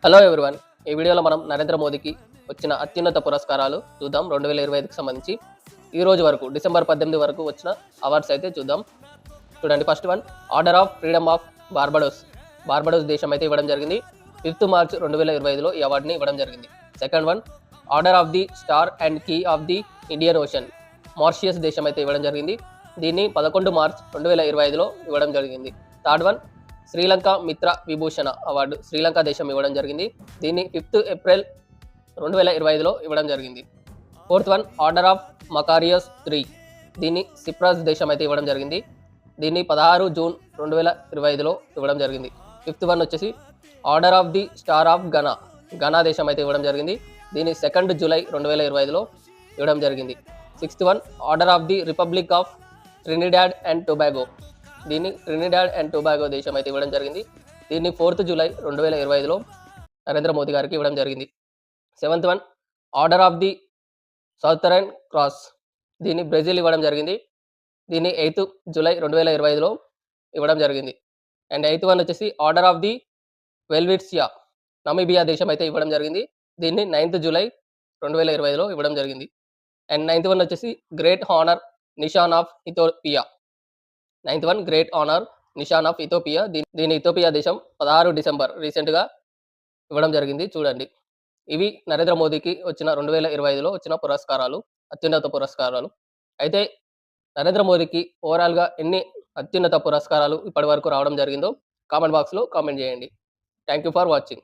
Hello everyone. ఈ వీడియోలో మనం నరేంద్ర మోదీకి వచ్చిన అత్యున్నత పురస్కారాలు చూద్దాం 2025కి సంబంధించి. ఈ రోజు వరకు డిసెంబర్ 18 వరకు వచ్చిన అవార్డ్స్ అయితే చూద్దాం. చూడండి, first one order of freedom of Barbados దేశం అయితే ఇవ్వడం జరిగింది. 5th మార్చ్ 2025లో ఈ అవార్డుని ఇవ్వడం జరిగింది. Second one order of the star and key of the Indian Ocean, Mauritius దేశం అయితే ఇవ్వడం జరిగింది. దీన్ని 11 మార్చ్ 2025లో ఇవ్వడం జరిగింది. థర్డ్ వన్ శ్రీలంక మిత్ర విభూషణ అవార్డు శ్రీలంక దేశం ఇవ్వడం జరిగింది. దీన్ని 5th ఏప్రిల్ 2025లో ఇవ్వడం జరిగింది. Fourth one order of Makarios III, దీన్ని సిప్రస్ దేశం అయితే ఇవ్వడం జరిగింది. దీన్ని 16 జూన్ 2025లో ఇవ్వడం జరిగింది. ఫిఫ్త్ వన్ వచ్చేసి order of the star of Ghana దేశం అయితే ఇవ్వడం జరిగింది. దీన్ని 2 జూలై 2025లో ఇవ్వడం జరిగింది. Sixth one order of the republic of Trinidad and Tobago, దీన్ని ట్రినిడాడ్ అండ్ టొబాగో దేశం అయితే ఇవ్వడం జరిగింది. దీన్ని 4th జూలై 2025లో నరేంద్ర మోదీ గారికి ఇవ్వడం జరిగింది. Seventh one order of the Southern Cross, దీన్ని బ్రెజిల్ ఇవ్వడం జరిగింది. దీన్ని 8th జూలై 2025లో ఇవ్వడం జరిగింది. అండ్ 8th వన్ వచ్చేసి order of the Welwitschia, Namibia దేశం అయితే ఇవ్వడం జరిగింది. దీన్ని 9th జూలై 2025లో ఇవ్వడం జరిగింది. అండ్ 9th వన్ వచ్చేసి great honour Nishan of Ethiopia, 9th one great honour Nishan of Ethiopia, దీని ఇథోపియా దేశం 16 డిసెంబర్ రీసెంట్గా ఇవ్వడం జరిగింది. చూడండి, ఇవి నరేంద్ర మోదీకి వచ్చిన 2025లో వచ్చిన పురస్కారాలు, అత్యున్నత పురస్కారాలు. అయితే నరేంద్ర మోదీకి ఓవరాల్గా ఎన్ని అత్యున్నత పురస్కారాలు ఇప్పటి వరకు రావడం జరిగిందో కామెంట్ బాక్స్లో కామెంట్ చేయండి. Thank you for watching.